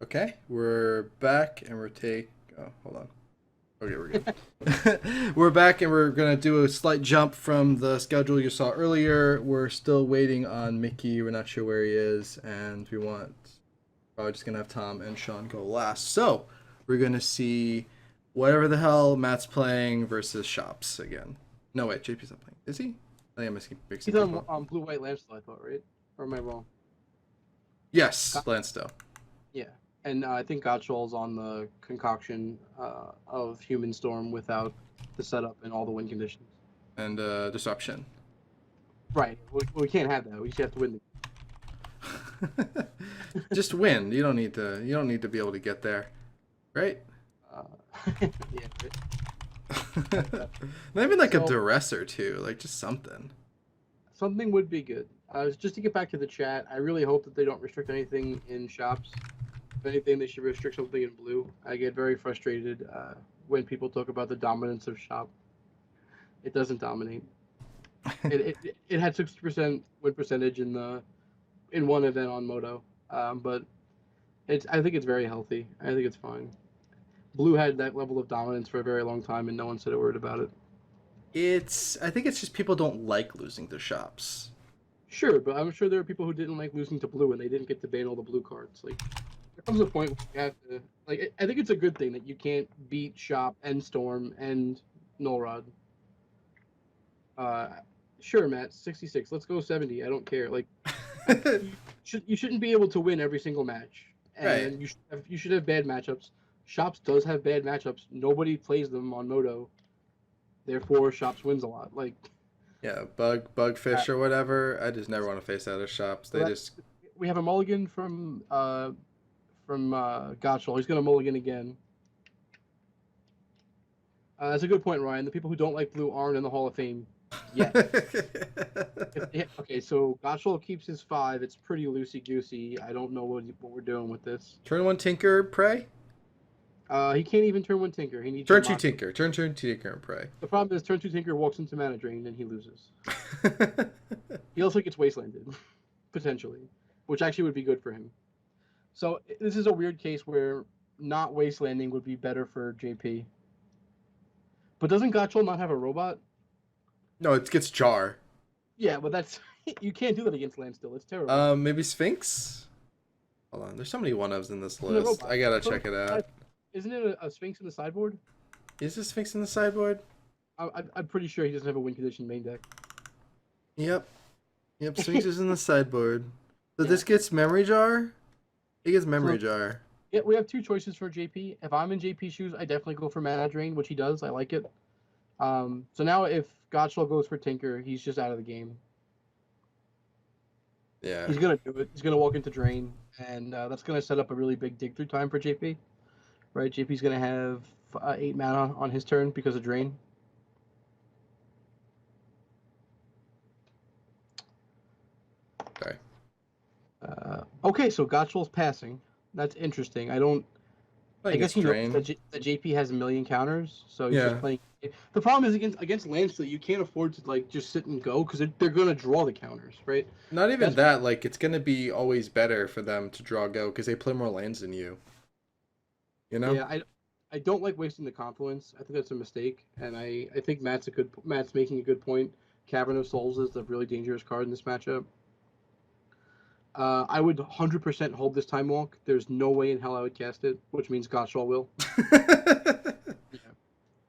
Okay, we're back and Oh, hold on. Okay, we're good. We're back and we're gonna do a slight jump from the schedule you saw earlier. We're still waiting on Mickey. We're not sure where he is, and we want probably just gonna have Tom and Sean go last. So we're gonna see whatever the hell Matt's playing versus Shops again. No wait, JP's not playing. Is he? I think I'm mixing He's people. on blue white lanstill, I thought, right? Or am I wrong? Yes, Got, Lanstow. yeah, and I think Gottshall's on the concoction of Human Storm without the setup and all the win conditions. And Disruption. Right. We can't have that. We just have to win. Just win. You don't need to. You don't need to be able to get there, right? Yeah. Right. Maybe like a So duress or two, like just something. something would be good. Just to get back to the chat, I really hope that they don't restrict anything in shops. If anything, they should restrict something in blue. I get very frustrated when people talk about the dominance of shop. It doesn't dominate. It had 60% win percentage in one event on Moto, but I think it's very healthy. I think it's fine. Blue had that level of dominance for a very long time, and no one said a word about it. I think it's just people don't like losing to shops. Sure, but I'm sure there are people who didn't like losing to blue, and they didn't get to ban all the blue cards. Like, there comes a point where you have to. Like, I think it's a good thing that you can't beat Shop and Storm and Null Rod. Uh, sure, Matt, 66. Let's go 70. I don't care. Like, you shouldn't be able to win every single match, Right. and you should have bad matchups. Shops does have bad matchups. Nobody plays them on Moto, therefore Shops wins a lot. Like, Yeah, bugfish or whatever. I just never want to face out of shops. They just we have a mulligan from Gottshall. He's gonna mulligan again. That's a good point, Ryan. The people who don't like blue aren't in the Hall of Fame yet. Okay, so Gottshall keeps his 5. It's pretty loosey goosey. I don't know what we're doing with this. turn one tinker pray. He can't even turn 1 Tinker. He needs Turn to two mock. tinker. Turn tinker and pray. The problem is turn 2 Tinker walks into Mana Drain and he loses. He also gets Wastelanded, potentially, which actually would be good for him. So this is a weird case where not Wastelanding would be better for JP. But doesn't Gottshall not have a robot? No, it gets jar. Yeah, but that's you can't do that against Landstill. It's terrible. Maybe Sphinx. Hold on, there's so many one ofs in this Isn't it a list. robot? I gotta check it out. Isn't it a Sphinx in the sideboard? Is this Sphinx in the sideboard? I'm pretty sure he doesn't have a win condition main deck. Yep. Yep, Sphinx is in the sideboard. So Yeah. this gets memory jar? He gets memory So- jar. Yeah, we have 2 choices for JP. If I'm in JP shoes, I definitely go for Mana Drain, which he does. I like it. So now if Gottshall goes for Tinker, he's just out of the game. Yeah. He's gonna do it. He's gonna walk into Drain, and that's gonna set up a really big dig through time for JP. Right? JP's gonna have 8 mana on his turn because of Drain. Sorry. Okay, so Gottshall's passing. That's interesting. I guess he knows that JP has a million counters, so he's just playing. The problem is against Lansley, you can't afford to like just sit and go because they're gonna draw the counters, right? Not even that. Like it's gonna be always better for them to draw go because they play more lands than you. You know? Yeah, I don't like wasting the confluence. I think that's a mistake, and I think Matt's making a good point. Cavern of Souls is a really dangerous card in this matchup. I would 100% hold this Time Walk. There's no way in hell I would cast it, which means Gottshall will. Yeah.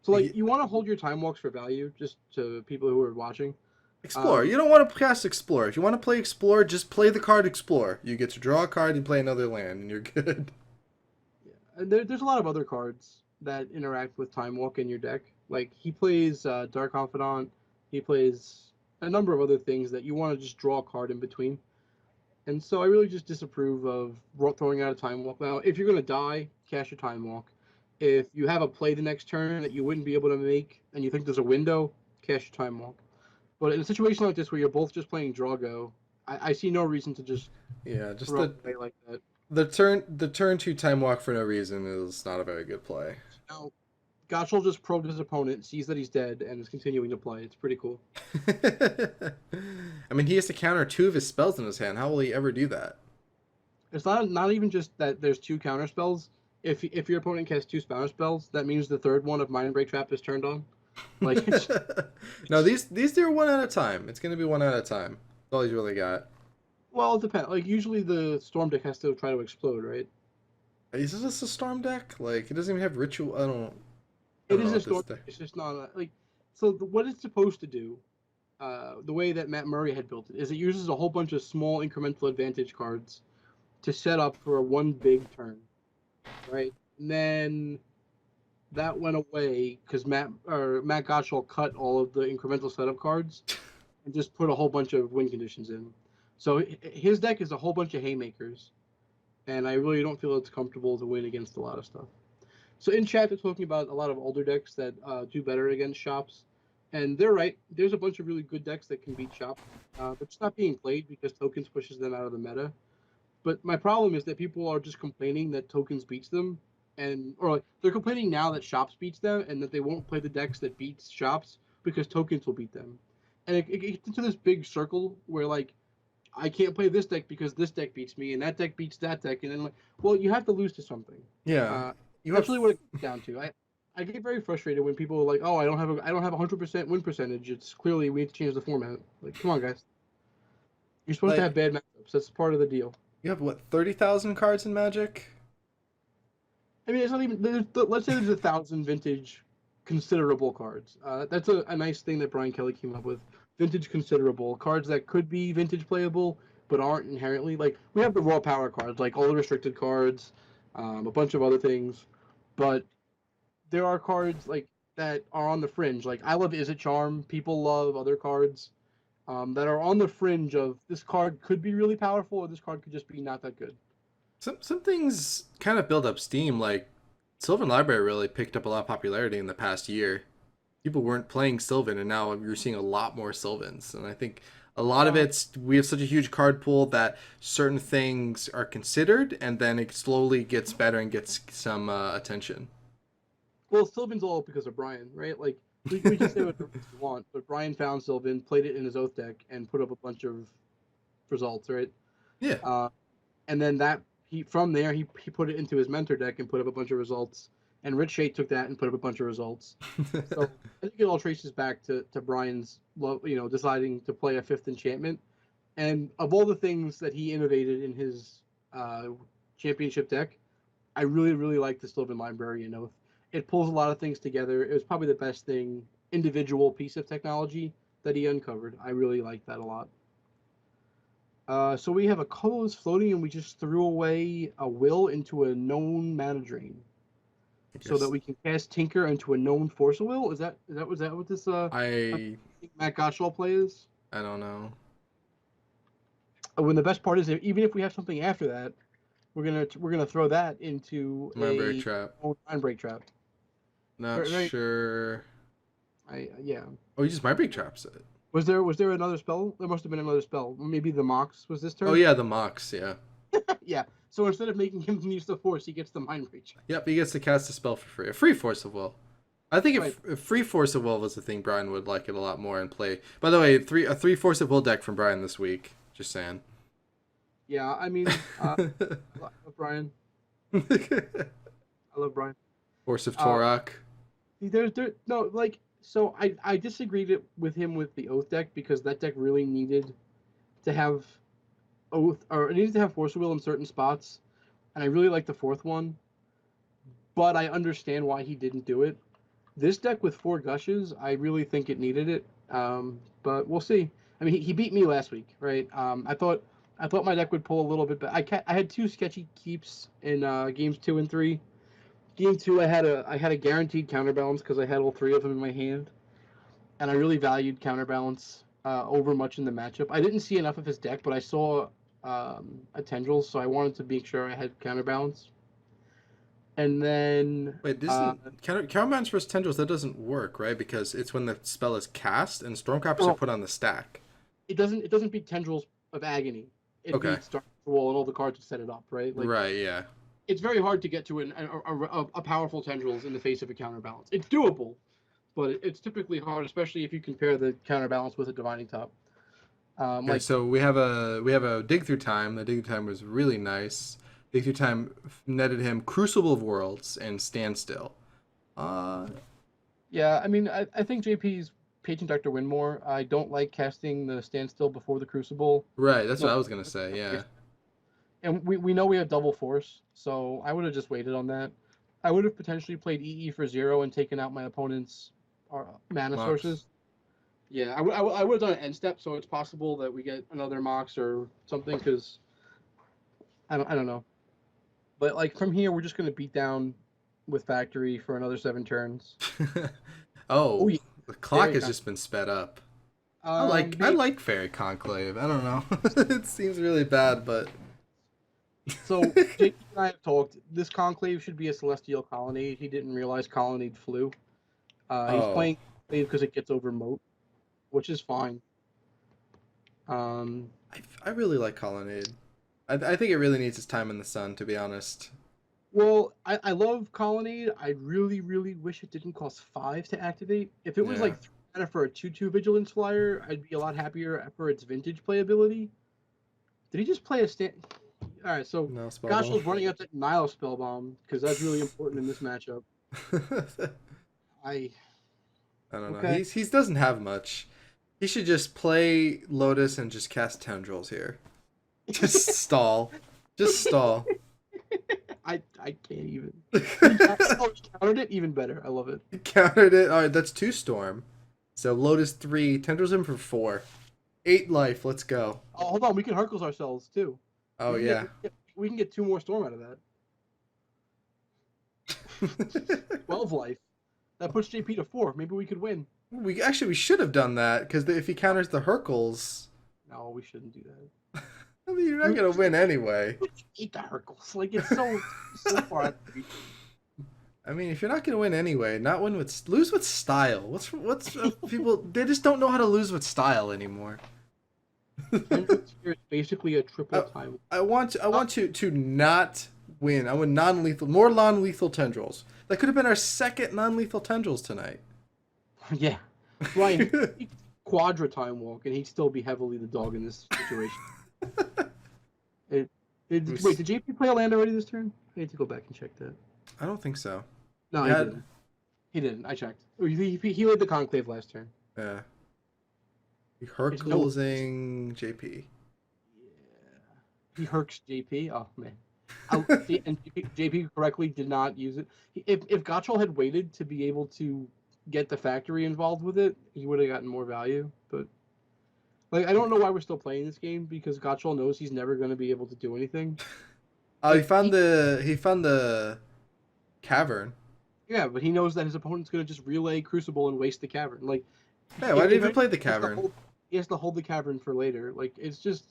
So, like, you want to hold your Time Walks for value, just to people who are watching. Explore. You don't want to cast Explore. If you want to play Explore, just play the card Explore. You get to draw a card and play another land, and you're good. Yeah. And there's a lot of other cards that interact with Time Walk in your deck. Like, he plays Dark Confidant. He plays a number of other things that you want to just draw a card in between. And so I really just disapprove of throwing out a Time Walk. Now, if you're going to die, cast your Time Walk. If you have a play the next turn that you wouldn't be able to make and you think there's a window, cast your Time Walk. But in a situation like this where you're both just playing draw go, I see no reason to just throw a play like that. The turn 2 Time Walk for no reason is not a very good play. Now, Gottshall just probed his opponent, sees that he's dead, and is continuing to play. It's pretty cool. I mean, he has to counter 2 of his spells in his hand. How will he ever do that? It's not even just that there's two counterspells. If your opponent has two counterspells, that means the third one of Mind Break Trap is turned on. Like No, these do one at a time. It's gonna be one at a time. That's all he's really got. well, it depends. Like usually the Storm deck has to try to explode, right? Is this a storm deck? Like it doesn't even have ritual. I It don't is know a what this Storm. deck. It's just not like so. What it's supposed to do, the way that Matt Murray had built it, is it uses a whole bunch of small incremental advantage cards to set up for a one big turn, right? And then that went away because Matt Gottshall cut all of the incremental setup cards and just put a whole bunch of win conditions in. So his deck is a whole bunch of haymakers, and I really don't feel it's comfortable to win against a lot of stuff. So in chat, they're talking about a lot of older decks that do better against shops, and they're right. There's a bunch of really good decks that can beat shop, but it's not being played because tokens pushes them out of the meta. But my problem is that people are just complaining that tokens beats them, and or like they're complaining now that shops beats them, and that they won't play the decks that beats shops because tokens will beat them. And it gets into this big circle where like I can't play this deck because this deck beats me, and that deck beats that deck, and then like, well, you have to lose to something. Yeah, Uh, you that's have. really what it comes down to. I get very frustrated when people are like, "Oh, I don't have 100% win percentage. It's clearly we need to change the format." Like, come on, guys. You're supposed to have Like bad matchups. That's part of the deal. you have what 30,000 cards in Magic? I mean, it's not even. Let's say there's 1,000 vintage considerable cards. That's a nice thing that Brian Kelly came up with. Vintage considerable cards that could be vintage playable but aren't inherently like we have the raw power cards, like all the restricted cards, a bunch of other things, but there are cards like that are on the fringe. Like I love Is It Charm. People love other cards that are on the fringe of this card could be really powerful or this card could just be not that good. Some things kind of build up steam. Like Sylvan Library really picked up a lot of popularity in the past year. People weren't playing Sylvan, and now you're seeing a lot more Sylvans. And I think a lot of Uh, it's we have such a huge card pool that certain things are considered, and then it slowly gets better and gets some attention. Well, Sylvan's all because of Brian, right? Like we can say whatever we want, but Brian found Sylvan, played it in his Oath deck, and put up a bunch of results, right? Yeah. Uh, and then that he from there he put it into his mentor deck and put up a bunch of results. And Rich Shade took that and put up a bunch of results. So I think it all traces back to Brian's love, deciding to play a fifth enchantment. And of all the things that he innovated in his uh, championship deck, I really, really like the Sylvan Librarian Oath. It pulls a lot of things together. It was probably the best individual piece of technology that he uncovered. I really like that a lot. So we have a colorless floating, and we just threw away a will into a known mana drain, I so that guess we can cast Tinker into a known force of will. Is that what this I Matt Gottschall play is? I don't know. When the best part is, even if we have something after that, we're gonna throw that into Mind Break a Trap. mind break trap. Not Very, very sure. yeah. Oh, you just Mind Break Traps it. Was there another spell? There must have been another spell. Maybe the Mox was this Oh turn. yeah, the Mox. Yeah. Yeah. So instead of making him use the force, he gets the mind break. Yep, he gets to cast a spell for free. A free Force of Will. I think Right. if free Force of Will was the thing, Brian would like it a lot more and play. By the way, a three Force of Will deck from Brian this week. Just saying. Yeah. I mean, I love Brian. I love Brian. Force of Uh, Torok. there no like so I disagreed with him with the Oath deck because that deck really needed to have Oath or it needed to have Force of Will in certain spots, and I really like the fourth one, but I understand why he didn't do it. This deck with four gushes, I really think it needed it, but we'll see. I mean, he beat me last week, right? I thought my deck would pull a little bit, but I had two sketchy keeps in games 2 and 3. Game 2, I had a guaranteed counterbalance because I had all three of them in my hand, and I really valued counterbalance over much in the matchup. I didn't see enough of his deck, but I saw a tendrils, so I wanted to make sure I had counterbalance. And then Wait, isn't Counterbalance versus Tendrils? That doesn't work, right? Because it's when the spell is cast and Stormcappers are well, put on the stack. it doesn't beat tendrils of agony. It Okay. beats Dark Wall and all the cards to set it up, right? Like Right. Yeah. it's very hard to get to a powerful tendrils in the face of a counterbalance. It's doable, but it's typically hard, especially if you compare the counterbalance with a divining top. Okay, Like, so we have a dig through time. The dig through time was really nice. Dig through time netted him Crucible of Worlds and Standstill. Uh, yeah, I mean, I think JP's Patient Doctor win more. I don't like casting the standstill before the Crucible. right. That's what No, I was gonna say. Yeah. and we know we have double force, so I would have just waited on that. I would have potentially played EE for 0 and taken out my opponent's mana Mox. sources. Yeah, I would have done an end step, so it's possible that we get another Mox or something, because I don't know. But like from here, we're just gonna beat down with Factory for another 7 turns. Oh Oh, yeah, the clock very has kind. just been sped up. I Maybe. like Fairy Conclave. I don't know. It seems really bad, but So JP and I have talked. This conclave should be a celestial colonnade. He didn't realize colonnade flew. He's oh, playing conclave because it gets over moat, which is fine. Um, I really like Colonnade. I think it really needs its time in the sun, to be honest. well, I love colonnade. I really, really wish it didn't cost 5 to activate. If it was Yeah. like 3 mana for a 2/2 vigilance flyer, I'd be a lot happier for its vintage playability. Did he just play a stand? All right, so No spellbomb. Gottshall's running up that Nile spellbomb because that's really important in this matchup. I I don't know. okay. He doesn't have much. He should just play Lotus and just cast tendrils here. Just stall. Just stall. I can't even. Oh, he countered it even better. I love it. Countered it. All right, that's 2 storm. So Lotus 3, tendrils him for 4. 8 life. Let's go. Oh, hold on, we can Hercules ourselves too. Oh We can yeah. we can get 2 more storm out of that. 12 life. That puts JP to 4. Maybe we could win. We should have done that because if he counters the Hercules, No, we shouldn't do that. I mean, you're not gonna win anyway. Eat the Hercules. Like it's so far out of reach. I mean, if you're not gonna win anyway, not win with lose with style. What's people? They just don't know how to lose with style anymore. Tendrils here is basically a triple I, time. I want to not win. I want non-lethal, more non-lethal tendrils. That could have been our second non-lethal tendrils tonight. Yeah. Ryan, quadra time walk, and he'd still be heavily the dog in this situation. Wait, did JP play a land already this turn? I need to go back and check that. I don't think so. No, he didn't. He didn't. I checked. He led the conclave last turn. Yeah. Herculesing JP. Yeah. He herks JP. Oh man. See, and JP correctly did not use it. If Gottshall had waited to be able to get the factory involved with it, he would have gotten more value. But like, I don't know why we're still playing this game, because Gottshall knows he's never going to be able to do anything. Oh, Like, he found the cavern. yeah, but he knows that his opponent's going to just relay Crucible and waste the cavern. Like, Yeah, why did he even play the cavern? He has to hold the cavern for later. Like, it's just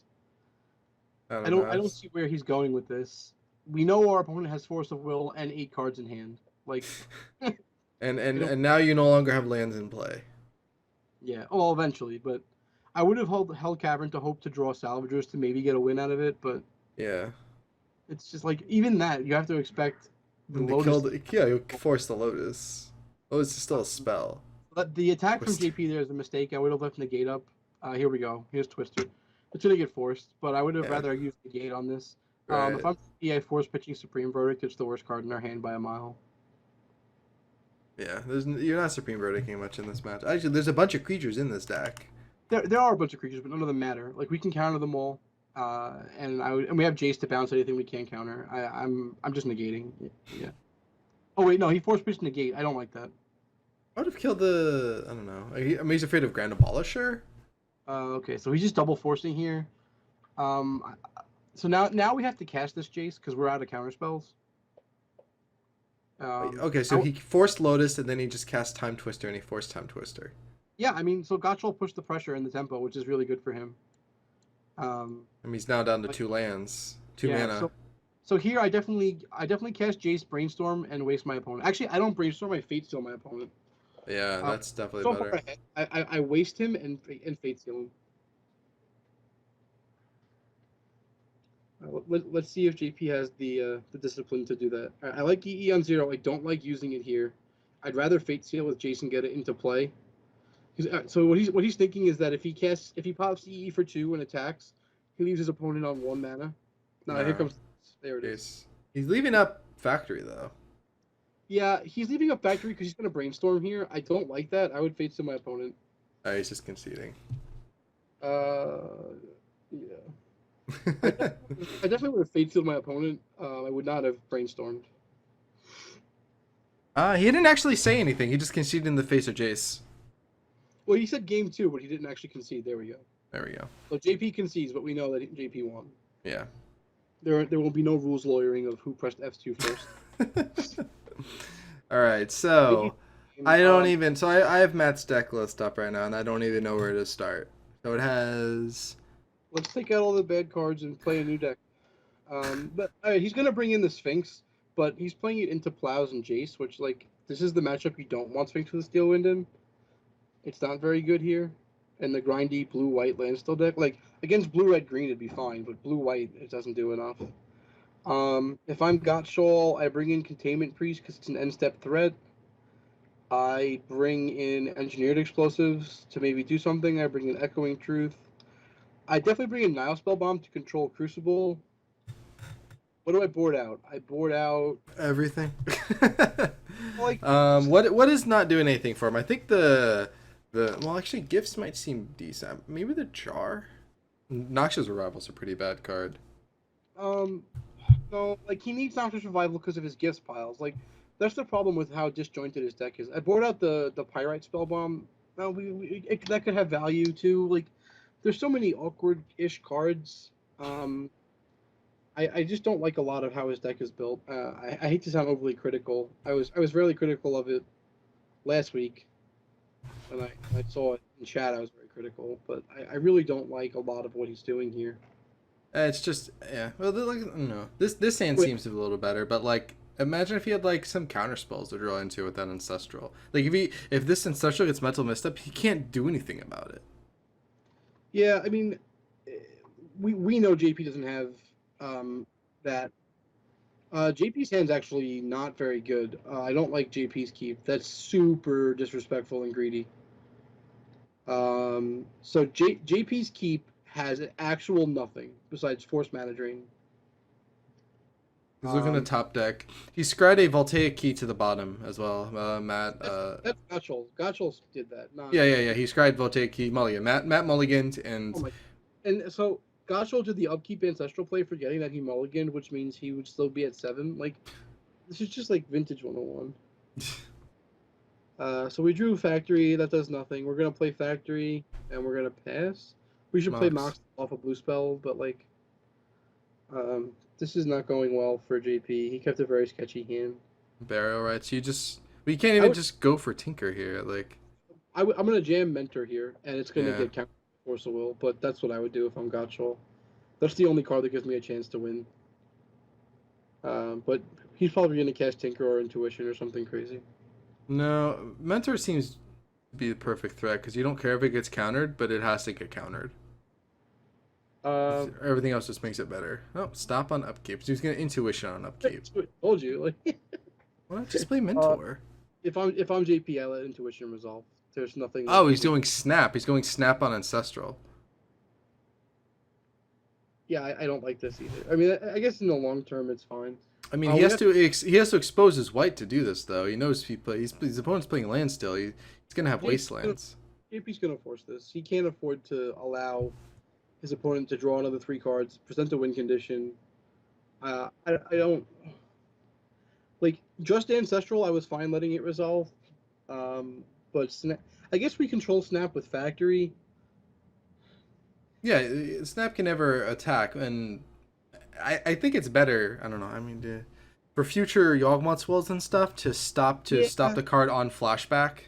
I I don't know. don't see where he's going with this. We know our opponent has Force of Will and 8 cards in hand. Like, And now you no longer have lands in play. yeah, well, eventually, but I would have held Cavern to hope to draw Salvagers to maybe get a win out of it, but Yeah. it's just like, even that, you have to expect the And they Lotus. you force the Lotus. Lotus is still a spell. But the attack from Twister. JP there is a mistake. I would have left Negate up. Here we go. Here's Twister. It's going to get forced, but I would have Yeah. rather used Negate on this. Right. If I'm EA force pitching Supreme Verdict, it's the worst card in our hand by a mile. Yeah. You're not Supreme Verdicting much in this match. Actually, there's a bunch of creatures in this deck. There are a bunch of creatures, but none of them matter. Like, we can counter them all, and we have Jace to bounce anything we can't counter. I'm just negating. Yeah. Oh wait, no, he force pitched Negate. I don't like that. I would have killed the. I don't know. I mean, he's afraid of Grand Abolisher. Okay, so he's just double forcing here. So now we have to cast this Jace because we're out of counterspells. Okay, so he forced Lotus and then he just cast Time Twister and he forced Time Twister. Yeah, I mean, so Gottshall pushed the pressure and the tempo, which is really good for him. I mean, he's now down to 2 lands, 2 mana. So here I definitely cast Jace Brainstorm and waste my opponent. Actually, I don't Brainstorm. I Fate Seal my opponent. Yeah, that's definitely better. I waste him and Fate Seal him. Let's see if JP has the discipline to do that. I like EE on 0. I don't like using it here. I'd rather Fate Seal with Jason get it into play. So what he's thinking is that if he pops EE for 2 and attacks, he leaves his opponent on 1 mana. Now here No. comes there it is. Case. He's leaving up factory though. Yeah, he's leaving a factory because he's gonna brainstorm here. I don't like that. I would fate to my opponent. Oh, he's just conceding. Yeah. I definitely would have fate sealed my opponent. I would not have brainstormed. He didn't actually say anything. He just conceded in the face of Jace. Well, he said game 2, but he didn't actually concede. There we go. There we go. So JP concedes, but we know that JP won. Yeah. There will be no rules lawyering of who pressed F2 first. All right, so I don't even. So I have Matt's deck list up right now, and I don't even know where to start. So it has. Let's take out all the bad cards and play a new deck. But he's gonna bring in the Sphinx, but he's playing it into Plows and Jace, which like this is the matchup you don't want Sphinx with the Steel Wind in. It's not very good here. And the grindy blue-white landstill deck, like against blue-red-green, it'd be fine, but blue-white it doesn't do enough. If I'm Gottshall, I bring in Containment Priest because it's an end-step threat. I bring in Engineered Explosives to maybe do something. I bring in Echoing Truth. I definitely bring in Nile Spellbomb to control Crucible. What do I board out? I board out everything. like what is not doing anything for him? I think well, actually, gifts might seem decent. Maybe the jar. Noxious Arrival's a pretty bad card. No, like he needs Noxious Revival because of his gifts piles. Like that's the problem with how disjointed his deck is. I board out the Pyrite Spellbomb. Now that could have value too. Like there's so many awkward-ish cards. I just don't like a lot of how his deck is built. I hate to sound overly critical. I was fairly critical of it last week. And I saw it in chat, I was very critical, but I really don't like a lot of what he's doing here. It's just, yeah. Well, like, no. This hand seems to be a little better, but like, imagine if he had like some counter spells to draw into with that ancestral. Like if this ancestral gets mental messed up, he can't do anything about it. Yeah, I mean, we know JP doesn't have that. JP's hand's actually not very good. I don't like JP's keep. That's super disrespectful and greedy. So JP's keep has actual nothing besides Force Mana Drain. He's looking at top deck. He scried a Voltaic Key to the bottom as well, Matt. That's Gottshall. Gottshall did that. Yeah. He scried Voltaic Key. Mulligan. Matt mulliganed and... Oh my... And so Gottshall did the upkeep ancestral play, forgetting that he mulliganed, which means he would still be at 7. Like, this is just like vintage 101. So we drew Factory. That does nothing. We're going to play Factory, and we're going to pass. We should play Mox off a blue spell, but like... this is not going well for JP. He kept a very sketchy hand. Barrow, right? So you can't even just go for Tinker here. Like, I'm gonna jam Mentor here, and it's gonna get countered Force of Will. But that's what I would do if I'm Gottshall. That's the only card that gives me a chance to win. But he's probably gonna cast Tinker or Intuition or something crazy. No, Mentor seems to be the perfect threat because you don't care if it gets countered, but it has to get countered. Everything else just makes it better. Oh, stop on upkeep. So he's gonna Intuition on upkeep. Told you. Like, why not just play Mentor? If I'm JP, I let Intuition resolve. There's nothing. Oh, he's doing Snap. He's going Snap on Ancestral. Yeah, I don't like this either. I mean, I guess in the long term, it's fine. I mean, he has to expose his white to do this though. He knows his opponent's playing Landstill. He's gonna have Wastelands. JP's gonna force this. He can't afford to allow his opponent to draw another 3 cards, present a win condition. I don't like just Ancestral. I was fine letting it resolve, but Snap. I guess we control Snap with Factory. Yeah, Snap can never attack, and I think it's better. I don't know. I mean, for future Yawgmoth Swells and stuff to stop the card on flashback.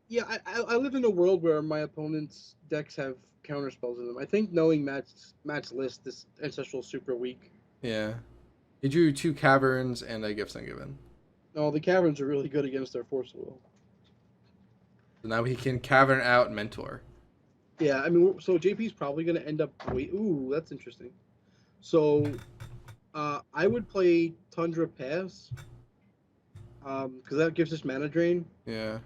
Yeah, I live in a world where my opponent's decks have counterspells in them. I think knowing Matt's list, this Ancestral is super weak. Yeah. He drew 2 Caverns and a Gifts Ungiven. No, the Caverns are really good against their Force of Will. So now he can Cavern out Mentor. Yeah, I mean, so JP's probably going to end up... Ooh, that's interesting. So, I would play Tundra Pass, because that gives us Mana Drain. Yeah.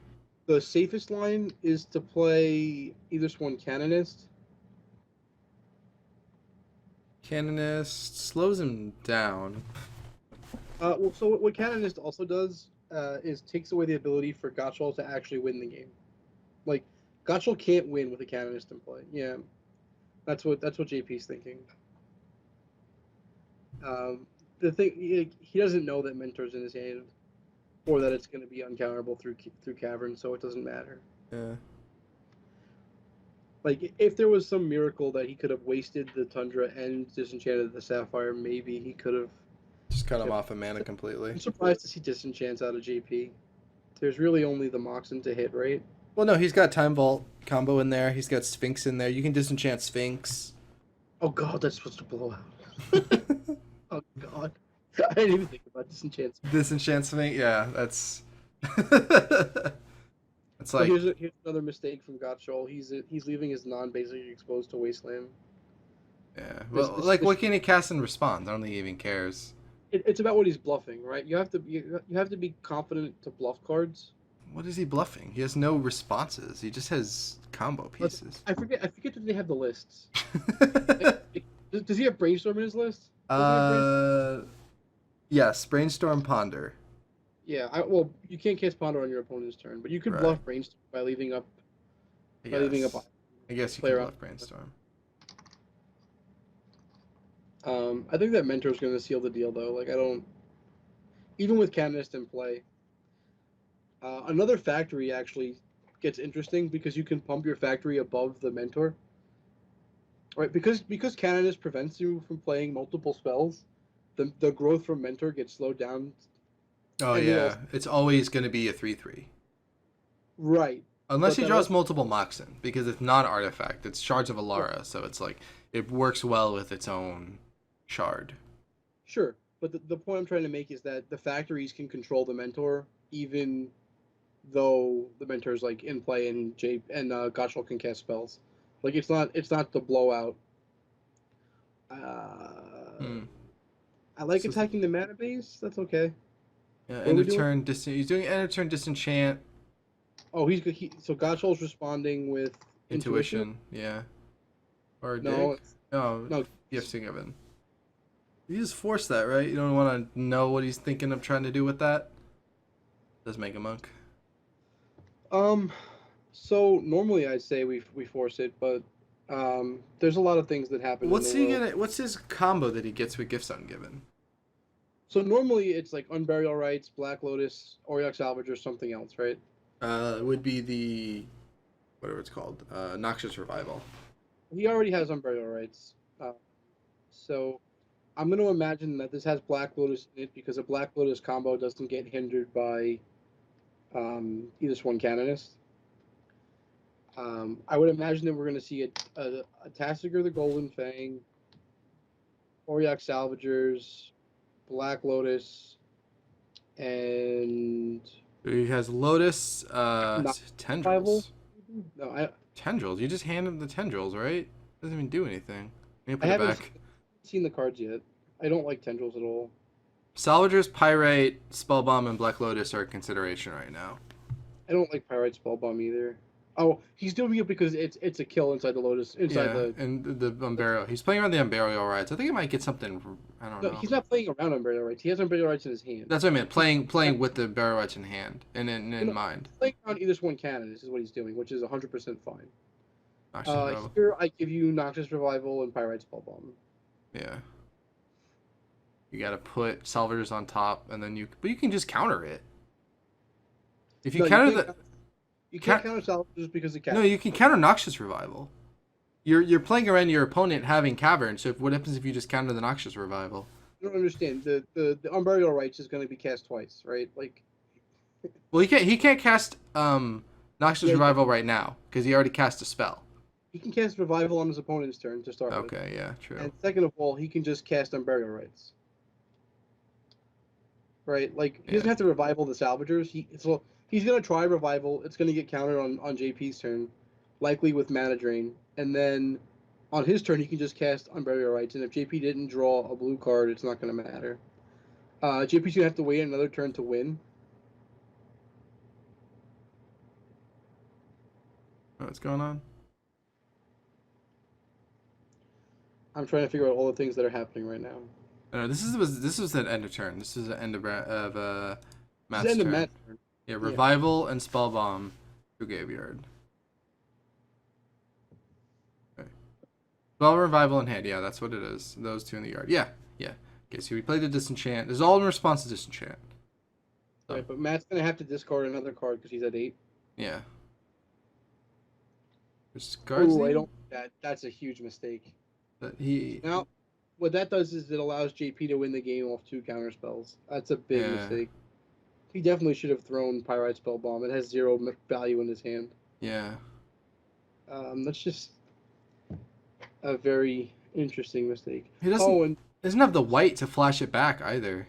The safest line is to play either Swan Canonist. Canonist slows him down. Well, so what Canonist also does is takes away the ability for Gottshall to actually win the game. Like, Gottshall can't win with a Canonist in play. Yeah, that's what JP's thinking. The thing he doesn't know that Mentor's in his hand, or that it's going to be uncounterable through Cavern, so it doesn't matter. Yeah. Like, if there was some miracle that he could have wasted the Tundra and disenchanted the Sapphire, maybe he could have. Just cut him off of mana completely. I'm surprised to see disenchants out of JP. There's really only the Moxen to hit, right? Well, no, he's got Time Vault combo in there. He's got Sphinx in there. You can disenchant Sphinx. Oh god, that's supposed to blow out. Oh god. I didn't even think about disenchants. Disenchant Sphinx? Yeah, that's... It's So like... here's another mistake from Gottshall. He's leaving his non-basic exposed to Wasteland. Yeah. Well, what can he cast and respond? I don't think he even cares. It's about what he's bluffing, right? You have to be confident to bluff cards. What is he bluffing? He has no responses. He just has combo pieces. I forget that they have the lists. Does he have Brainstorm in his list? Yes, Brainstorm Ponder. Yeah, well, you can't cast Ponder on your opponent's turn, but you could bluff Brainstorm by leaving up. I guess you can bluff Brainstorm. I think that Mentor's going to seal the deal, though. Like, I don't. Even with Canonist in play, another factory actually gets interesting because you can pump your factory above the Mentor. Right, because Canonist prevents you from playing multiple spells, the growth from Mentor gets slowed down. Oh yeah, it's always going to be a 3/3. Right. Unless he draws multiple Moxen, because it's not artifact, it's Shards of Alara, so it's like it works well with its own shard. Sure, but the point I'm trying to make is that the factories can control the Mentor, even though the Mentor's like in play and Gottshall can cast spells. Like it's not the blowout. I like attacking the mana base. That's okay. Yeah, end of turn he's doing end of turn disenchant. Oh, so Gottshall's responding with intuition. Yeah. Or no, no, Gifts given. You just force that, right? You don't want to know what he's thinking of trying to do with that. Does make a monk. So normally I'd say we force it, but there's a lot of things that happen. What's his combo that he gets with Gifts Ungiven? So normally it's like Unburial Rites, Black Lotus, Auriok Salvage, or something else, right? It would be the whatever it's called, Noxious Revival. He already has Unburial Rites, so I'm going to imagine that this has Black Lotus in it because a Black Lotus combo doesn't get hindered by either Swan Canonist. I would imagine that we're going to see a Tassiger the Golden Fang, Auriok Salvagers, Black Lotus, and he has Lotus, Tendrils. No, Tendrils. You just hand him the Tendrils, right? Doesn't even do anything. You put I it haven't back. seen the cards yet. I don't like Tendrils at all. Salvagers, Pyrite, Spellbomb, and Black Lotus are a consideration right now. I don't like Pyrite Spellbomb either. Oh, he's doing it because it's a kill inside the Lotus, and the Unburial. He's playing around the Unburial Rites. I think he might get something. I don't know. He's not playing around Unburial Rites. He has Unburial Rites in his hand. That's what I meant. Playing with the Unburial Rites in hand and in mind. Playing around either Swan Cannon. This is what he's doing, which is 100% fine. Noxious here I give you Noxious Revival and Pyrite Spellbomb. Yeah. You gotta put Salvagers on top, and then but you can just counter it. If you counter you can't counter Salvagers because of Cavern. No, you can counter Noxious Revival. You're playing around your opponent having Cavern, so what happens if you just counter the Noxious Revival? You don't understand. The Unburial Rites is going to be cast twice, right? Like. Well, he can't cast Noxious Revival right now because he already cast a spell. He can cast Revival on his opponent's turn to start with. Okay, yeah, true. And second of all, he can just cast Unburial Rites. Right? Like, he doesn't have to Revival the Salvagers. He's going to try Revival. It's going to get countered on JP's turn, likely with Mana Drain. And then on his turn, he can just cast Unburial Rites. And if JP didn't draw a blue card, it's not going to matter. JP's going to have to wait another turn to win. What's going on? I'm trying to figure out all the things that are happening right now. No, this was an end of turn. This is an end of This is the Matt's end of turn. Matt's turn. Yeah, Yeah. revival and spell bomb to graveyard. Okay. Spell revival in hand. Yeah, that's what it is. Those two in the yard. Yeah, yeah. Okay, so we played the disenchant. This is all in response to disenchant. So, Right, but Matt's gonna have to discard another card because he's at 8. yeah. There's Oh, I Guardian. don't. That's a huge mistake. But he. Now, what that does is it allows JP to win the game off 2 counterspells. That's a big Yeah. mistake. He definitely should have thrown Pyrite Spell Bomb. It has 0 value in his hand. Yeah. That's just a very interesting mistake. He doesn't have the white to flash it back either.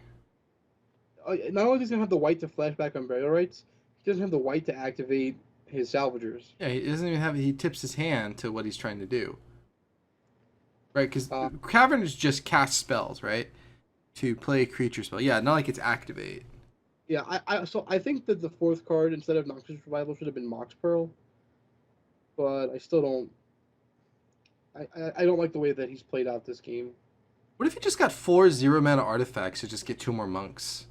Not only does he have the white to flashback on burial rights, he doesn't have the white to activate his salvagers. Yeah, he doesn't even have. He tips his hand to what he's trying to do. Right, because Cavern is just cast spells, right? To play a creature spell. Yeah, not like it's activate. Yeah, so I think that the 4th card instead of Noxious Revival should have been Mox Pearl, but I still don't. I don't like the way that he's played out this game. What if he just got 4 0-mana artifacts to just get 2 more monks?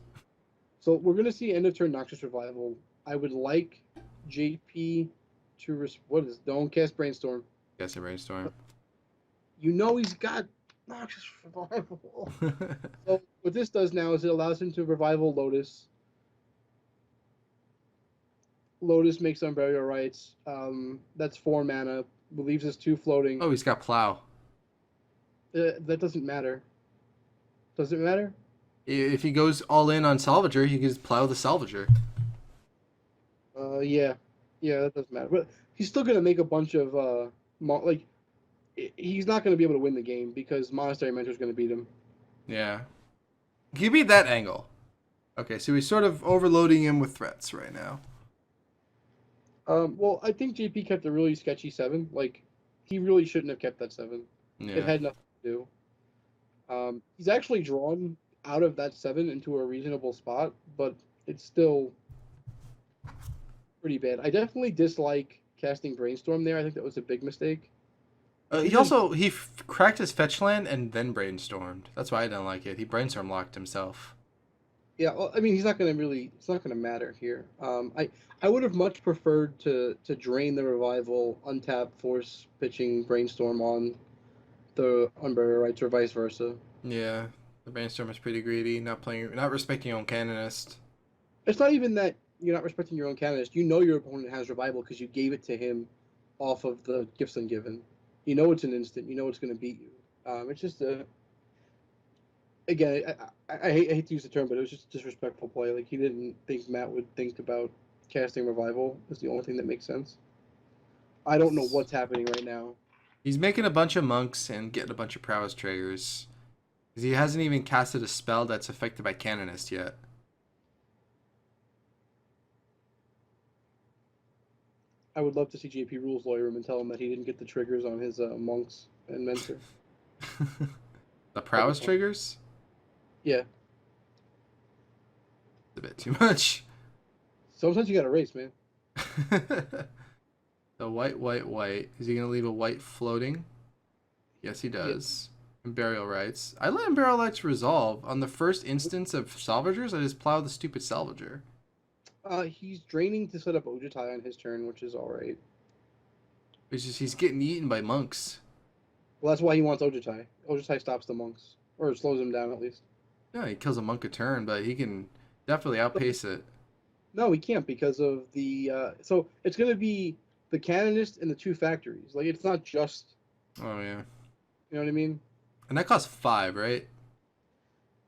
So we're gonna see end of turn Noxious Revival. I would like JP to don't cast Brainstorm. Guess a brainstorm. You know he's got Noxious Revival. So what this does now is it allows him to revival Lotus. Lotus makes Unburial Rights. That's 4 mana. Leaves us 2 floating. Oh, he's got plow. That doesn't matter. Does it matter? If he goes all in on Salvager, he can just plow the Salvager. Yeah, that doesn't matter. But he's still gonna make a bunch of he's not gonna be able to win the game because Monastery Mentor's gonna beat him. Yeah. He beat that angle. Okay, so he's sort of overloading him with threats right now. Well, I think JP kept a really sketchy 7. Like, he really shouldn't have kept that 7. Yeah. It had nothing to do. He's actually drawn out of that 7 into a reasonable spot, but it's still pretty bad. I definitely dislike casting Brainstorm there. I think that was a big mistake. He cracked his fetch land and then brainstormed. That's why I didn't like it. He brainstorm locked himself. Yeah, well, I mean, it's not going to matter here. I would have much preferred to drain the revival, untap, force pitching Brainstorm on the Unburial Rights or vice versa. Yeah, the brainstorm is pretty greedy, not respecting your own canonist. It's not even that you're not respecting your own canonist. You know your opponent has revival because you gave it to him off of the Gifts Ungiven. You know it's an instant. You know it's going to beat you. It's just again, I hate to use the term, but it was just disrespectful play. Like, he didn't think Matt would think about casting revival. Is the only thing that makes sense. I don't know what's happening right now. He's making a bunch of monks and getting a bunch of prowess triggers. He hasn't even casted a spell that's affected by canonist yet. I would love to see JP Rules lawyer him and tell him that he didn't get the triggers on his monks and mentor. The prowess triggers? Yeah. It's a bit too much. Sometimes you gotta race, man. The white. Is he gonna leave a white floating? Yes, he does. Yeah. And burial rights. I let burial rights resolve. On the first instance of salvagers, I just plow the stupid salvager. He's draining to set up Ojutai on his turn, which is alright. It's just he's getting eaten by monks. Well, that's why he wants Ojutai. Ojutai stops the monks. Or slows them down, at least. Yeah, he kills a monk a turn, but he can definitely outpace it. No, he can't because of the... so, it's going to be the Canonist and the 2 factories. Like, it's not just... Oh, yeah. You know what I mean? And that costs 5, right?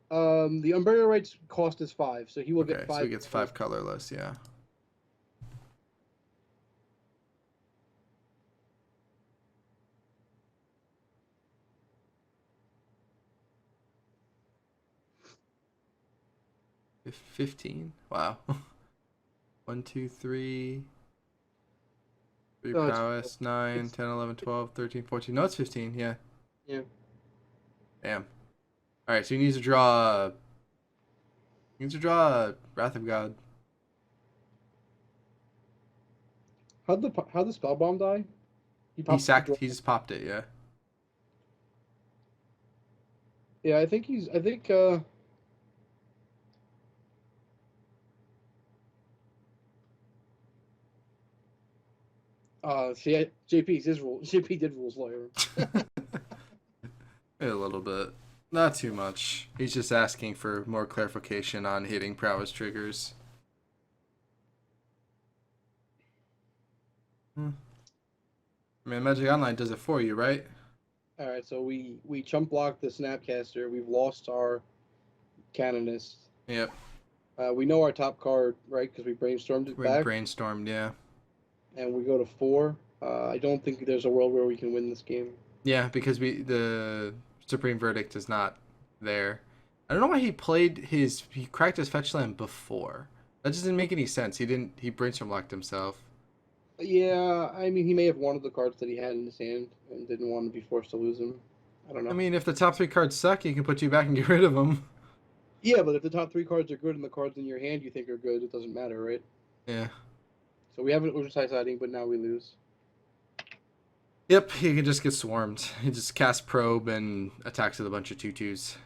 The Unburial Rights cost is 5, so he will get 5. So he gets 5 colorless, yeah. $15? Wow. 1, 2, 3. 3 prowess, 9, 10, 11, 12, 13, 14. No, it's 15, yeah. Yeah. Damn. Alright, so he needs to draw... Wrath of God. How'd the spell bomb die? He He popped. He sacked. dropped. He just popped it. Yeah. Yeah, I think he's. I think. JP's his rule. JP did rules lawyer. A little bit. Not too much. He's just asking for more clarification on hitting prowess triggers. I mean, Magic Online does it for you, right? All right, so we chump blocked the Snapcaster. We've lost our Canonist. Yep. We know our top card, right? Because we brainstormed it We back, brainstormed, yeah. and we go to 4. I don't think there's a world where we can win this game. Yeah, because the Supreme Verdict is not there. I don't know why he cracked his fetch land before. That just didn't make any sense. He brainstorm locked himself. Yeah, I mean, he may have wanted the cards that he had in his hand and didn't want to be forced to lose them. I don't I know. mean, if the top 3 cards suck, you can put you back and get rid of them. Yeah, but if the top 3 cards are good and the cards in your hand you think are good, it doesn't matter, right? Yeah. So we have an Ujjatai sighting, but now we lose. Yep, he can just get swarmed. He just casts probe and attacks with a bunch of 2/2s.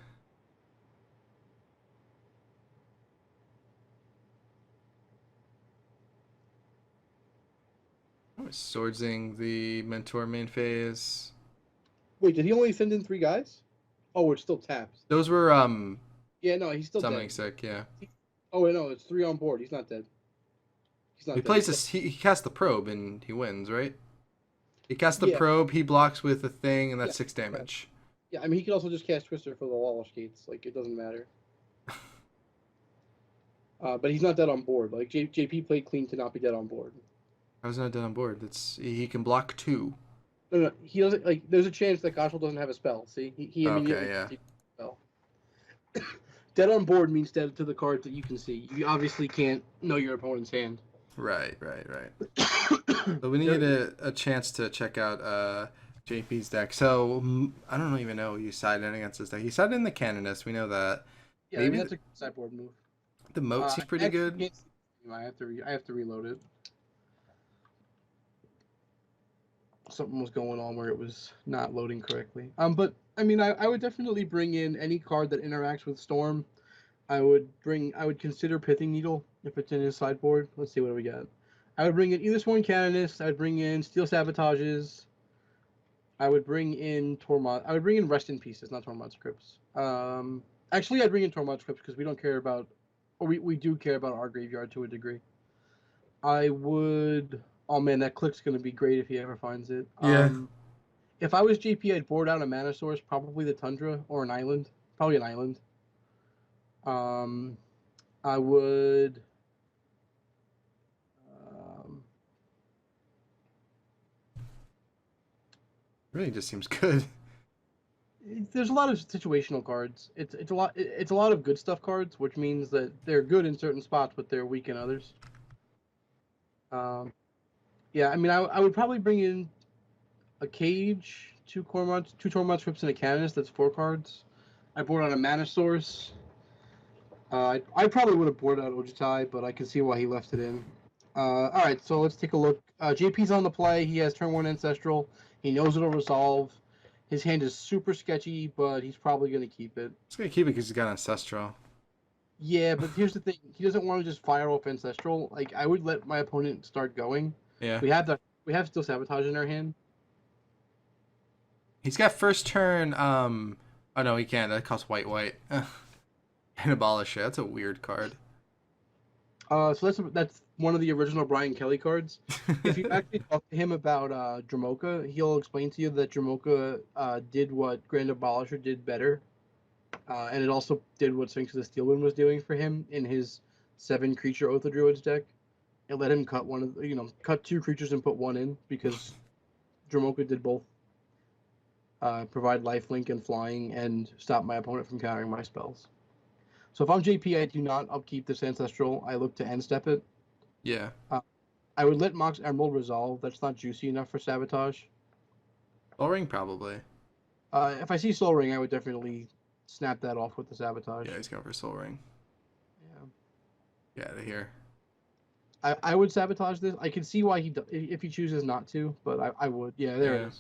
Swordsing the Mentor main phase. Wait, did he only send in 3 guys? Oh, we're still tapped. Those were Yeah, no, he's still summoning dead. sick, yeah. Oh, wait, no, it's 3 on board. He's not dead. He's not He dead. plays this he casts the probe and he wins, right? He casts the Yeah, probe, he blocks with a thing, and yeah, that's 6 damage. yeah. I mean, he could also just cast Twister for the Lawless Gates. Like, it doesn't matter. But he's not dead on board. Like, JP played clean to not be dead on board. I was not dead on board. He can block 2. No, he doesn't. Like, there's a chance that Gottshall doesn't have a spell. See, he immediately Okay, yeah. spell. Dead on board means dead to the cards that you can see. You obviously can't know your opponent's hand. Right. So we need a chance to check out JP's deck. So I don't even know you sided against his deck. He sided in the Canonist. We know that. Yeah, Maybe I mean, that's a sideboard move. the moat seems pretty good. I have to reload it. Something was going on where it was not loading correctly. But I mean, I would definitely bring in any card that interacts with Storm. I would consider Pithing Needle if it's in his sideboard. Let's see what we got. I would bring in either Sworn Canonist. I would bring in Steel Sabotages. I would bring in Tormod. I would bring in Rest in Pieces, not Tormod Scripts. Actually, I'd bring in Tormod Scripts because we don't care about, or we do care about our graveyard to a degree. I would. Oh man, that click's gonna be great if he ever finds it. Yeah. If I was GP, I'd board out a mana source, probably the Tundra or an island. Probably an island. I would. Really just seems good. There's a lot of situational cards. It's a lot of good stuff cards, which means that they're good in certain spots, but they're weak in others. Yeah, I mean, I would probably bring in a Cage, 2 Tormod Scripts, and a Canonist. That's 4 cards. I board out a mana source. I probably would have boarded out Ojjatai, but I can see why he left it in. All right, so let's take a look. JP's on the play. He has turn 1 Ancestral. He knows it'll resolve. His hand is super sketchy, but he's probably going to keep it. He's gonna keep it because he's got Ancestral. Yeah, but here's the thing. He doesn't want to just fire off Ancestral. Like, I would let my opponent start going. Yeah. We have Steel Sabotage in our hand. He's got first turn. Oh no, he can't. That costs white. And abolish it. That's a weird card. So that's one of the original Brian Kelly cards. If you actually talk to him about Dramoka, he'll explain to you that Dramoka did what Grand Abolisher did better, and it also did what Sphinx of the Steelwind was doing for him in his 7 creature Oath of Druids deck. It let him cut cut 2 creatures and put 1 in because Dramoka did both. Provide lifelink and flying and stop my opponent from countering my spells. So if I'm JP, I do not upkeep this Ancestral. I look to end step it. Yeah. I would let Mox Emerald resolve. That's not juicy enough for Sabotage. Soul Ring probably. If I see Soul Ring, I would definitely snap that off with the Sabotage. Yeah, he's going for Soul Ring. Yeah. Get out of here. I would sabotage this. I can see why if he chooses not to, but I would. Yeah, there it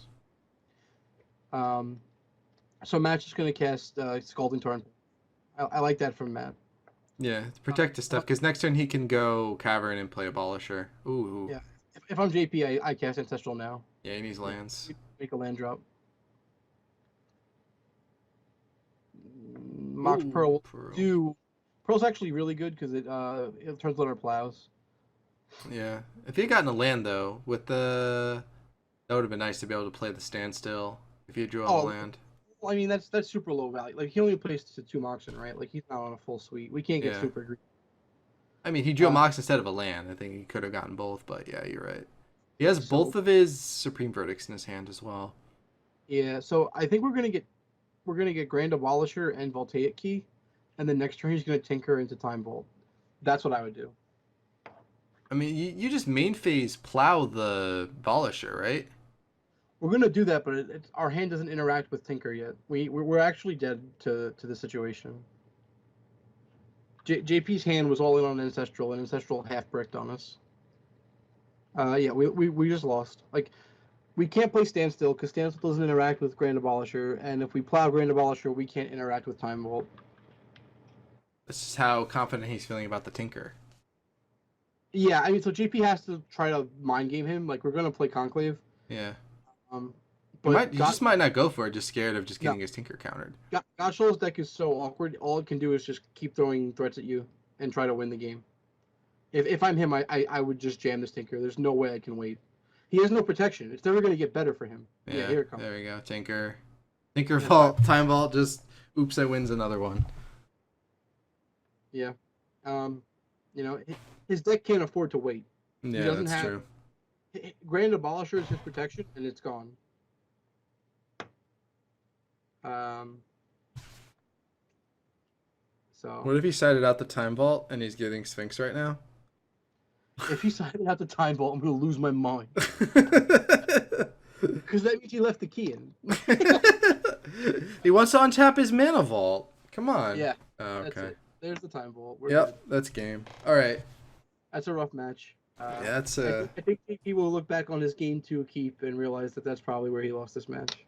Yeah. is. So Matt's just gonna cast Scalding Torrent. I like that from Matt. Yeah, protect his stuff, because next turn he can go Cavern and play Abolisher. Ooh. Yeah. If I'm JP, I cast Ancestral now. Yeah, he needs Yeah. lands. Make a land drop. Mox Ooh, Pearl Pearl. do. Pearl's actually really good because it turns on our plows. Yeah. If he had gotten a land, though, with the... That would have been nice to be able to play the Standstill if he drew on a Oh, land. well, I mean that's super low value. Like he only plays to 2 Moxen, right? Like he's not on a full suite. We can't get Yeah. super greedy. I mean, he drew a Uh, Mox instead of a land. I think he could have gotten both, but yeah, you're right. He has so both of his Supreme Verdicts in his hand as well. yeah, so I think we're gonna get Grand Abolisher and Voltaic Key, and then next turn he's gonna tinker into Time Vault. That's what I would do. I mean, you just main phase plow the Abolisher, right? We're gonna do that, but our hand doesn't interact with Tinker yet. We're actually dead to the situation. JP's hand was all in on Ancestral, and Ancestral half bricked on us. Yeah, we just lost. Like we can't play Standstill because Standstill doesn't interact with Grand Abolisher, and if we plow Grand Abolisher, we can't interact with Time Vault. This is how confident he's feeling about the Tinker. Yeah, I mean, so JP has to try to mind game him. Like we're gonna play Conclave, Yeah. um, He but might. He just might not go for it, just scared of just no, getting his Tinker countered. Gottshall's deck is so awkward. All it can do is just keep throwing threats at you and try to win the game. If I'm him, I would just jam this Tinker. There's no way I can wait. He has no protection. It's never gonna get better for him. Yeah, Yeah. here it comes. There we go. Tinker. Tinker Vault. Time Vault. Just oops, I wins another one. Yeah, um, you know, his deck can't afford to wait. Yeah, doesn't that's have- true. Grand Abolisher is his protection, and it's gone. So What if he sided out the Time Vault and he's getting Sphinx right now? if he sided out the Time Vault, I'm gonna lose my mind because that means he left the key in. He wants to untap his Mana Vault. Come on. Yeah, Oh, that's okay. it. There's the Time Vault. We're Yep, good. that's game. All right. That's a rough match. Yeah, that's I think he will look back on his game 2 keep and realize that that's probably where he lost this match.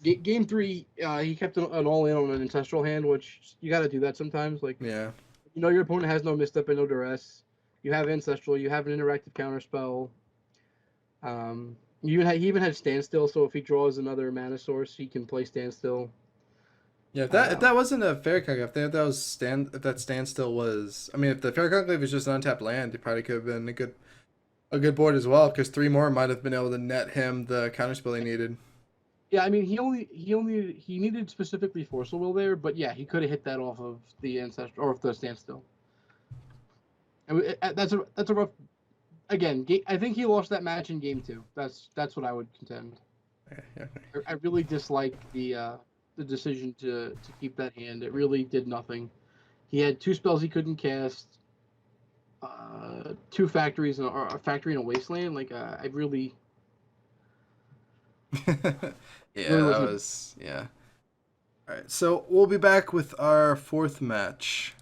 Game 3, he kept an all-in on an Ancestral hand, which you got to do that sometimes. Like, yeah. you know your opponent has no misstep and no duress. You have Ancestral. You have an interactive counterspell. He even had Standstill, so if he draws another mana source, he can play Standstill. Yeah, if that wasn't a fair conclave, if that Standstill was, I mean, if the fair conclave was just an untapped land, it probably could have been a good board as well, because 3 more might have been able to net him the counterspell he needed. Yeah, I mean he needed specifically Forceful Will there, but yeah, he could have hit that off of the Ancestral or the Standstill. And that's a rough. Again, I think he lost that match in game 2. That's what I would contend. Yeah. I really dislike the decision to keep that hand. It really did nothing. He had 2 spells he couldn't cast, 2 factories or a factory in a wasteland. Like I really. Yeah, Really that was yeah. All right, so we'll be back with our 4th match.